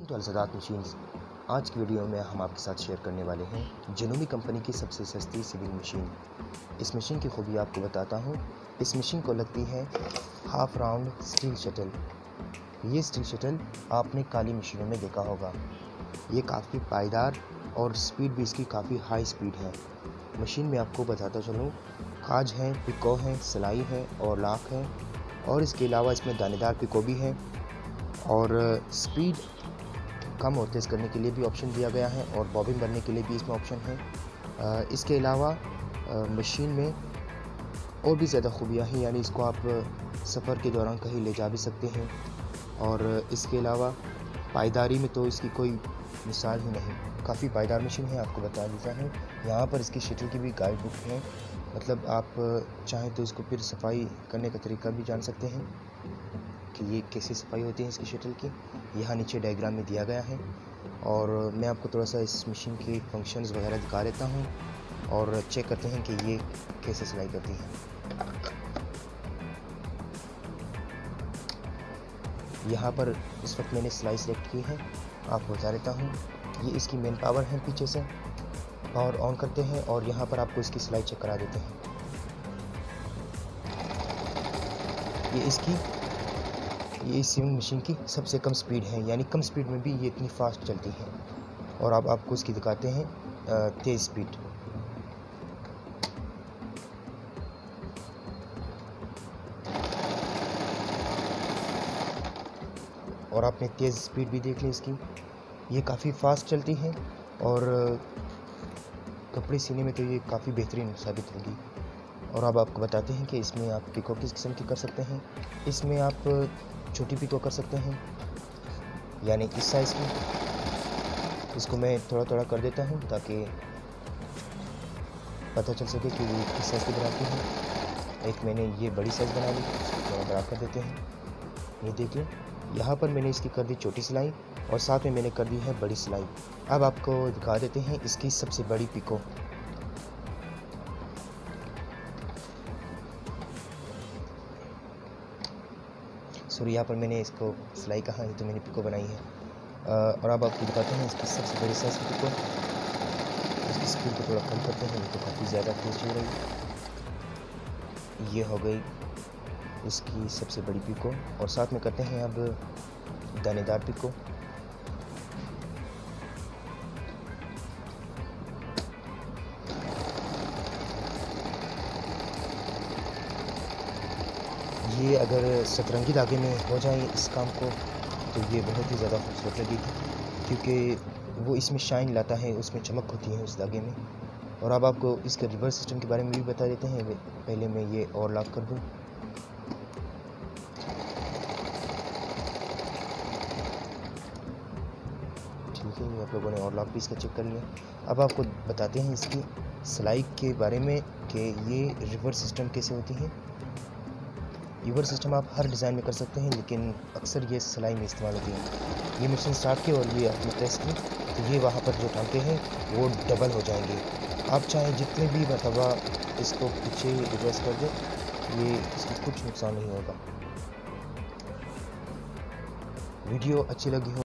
तो अलसदात मशीन्स। आज की वीडियो में हम आपके साथ शेयर करने वाले हैं जनूबी कंपनी की सबसे सस्ती सिविल मशीन। इस मशीन की खूबी आपको बताता हूँ। इस मशीन को लगती है हाफ राउंड स्टील शटल। ये स्टील शटल आपने काली मशीनों में देखा होगा। ये काफ़ी पायदार और स्पीड भी इसकी काफ़ी हाई स्पीड है। मशीन में आपको बताता चलूँ, काज है, पिको है, सिलाई है और लाख है, और इसके अलावा इसमें दानेदार पिको भी है और स्पीड कम और तेज़ करने के लिए भी ऑप्शन दिया गया है और बॉबिन भरने के लिए भी इसमें ऑप्शन है। इसके अलावा मशीन में और भी ज़्यादा खूबियाँ हैं, यानी इसको आप सफ़र के दौरान कहीं ले जा भी सकते हैं। और इसके अलावा पायदारी में तो इसकी कोई मिसाल ही नहीं, काफ़ी पायदार मशीन है। आपको बता देता हूँ, यहाँ पर इसकी शटल की भी गाइड बुक है, मतलब आप चाहें तो इसको फिर सफाई करने का तरीका भी जान सकते हैं कि ये कैसी सफाई होती है इसकी शटल की। यहाँ नीचे डायग्राम में दिया गया है और मैं आपको थोड़ा सा इस मशीन के फंक्शंस वगैरह दिखा देता हूँ और चेक करते हैं कि ये कैसे सिलाई करती है। यहाँ पर इस वक्त मैंने सिलाई सेलेक्ट की है, आपको बता देता हूँ। ये इसकी मेन पावर है, पीछे से पावर ऑन करते हैं और यहाँ पर आपको इसकी सिलाई चेक करा देते हैं। ये इस सिविंग मशीन की सबसे कम स्पीड है, यानी कम स्पीड में भी ये इतनी फास्ट चलती है। और अब आपको इसकी दिखाते हैं तेज़ स्पीड। और आपने तेज़ स्पीड भी देख ली इसकी, ये काफ़ी फास्ट चलती है और कपड़े सीने में तो ये काफ़ी बेहतरीन साबित होगी। और अब आपको बताते हैं कि इसमें आप पिको किस किस्म की कर सकते हैं। इसमें आप छोटी पिको कर सकते हैं, यानी इस साइज़ की। इसको मैं थोड़ा थोड़ा कर देता हूँ ताकि पता चल सके कि ये किस साइज़ की बनाती है। एक मैंने ये बड़ी साइज़ बना ली, थोड़ा बड़ा कर देते हैं। ये देखिए, यहाँ पर मैंने इसकी कर दी छोटी सिलाई और साथ में मैंने कर दी है बड़ी सिलाई। अब आपको दिखा देते हैं इसकी सबसे बड़ी पिको। सॉरी, यहाँ पर मैंने इसको सिलाई कहा है तो मैंने पिको बनाई है। और अब आपको दिखाते हैं इसकी सबसे बड़ी साइज़ की पिको। इसकी स्पीड को थोड़ा कम करते हैं, ये तो काफ़ी ज़्यादा तेज़ चल रही है। ये हो गई इसकी सबसे बड़ी पिको और साथ में करते हैं अब दानेदार पिको। ये अगर सतरंगी धागे में हो जाए इस काम को तो ये बहुत ही ज़्यादा खूबसूरत लगेगी, क्योंकि वो इसमें शाइन लाता है, उसमें चमक होती है उस धागे में। और अब आपको इसके रिवर्स सिस्टम के बारे में भी बता देते हैं। पहले मैं ये और लॉक कर दूँ। ठीक है, आप लोगों ने और लॉक भी इसका चेक कर लिया। अब आपको बताते हैं इसकी सिलाई के बारे में कि ये रिवर्स सिस्टम कैसे होती है। रिवर्स सिस्टम आप हर डिज़ाइन में कर सकते हैं, लेकिन अक्सर ये सिलाई में इस्तेमाल होती है। ये मशीन स्टार्ट की और ये आपने प्रेस की तो ये वहाँ पर जो टांके हैं वो डबल हो जाएंगे। आप चाहे जितने भी मरतबा इसको पीछे रिवर्स कर दें, ये इसको कुछ नुकसान नहीं होगा। वीडियो अच्छी लगी हो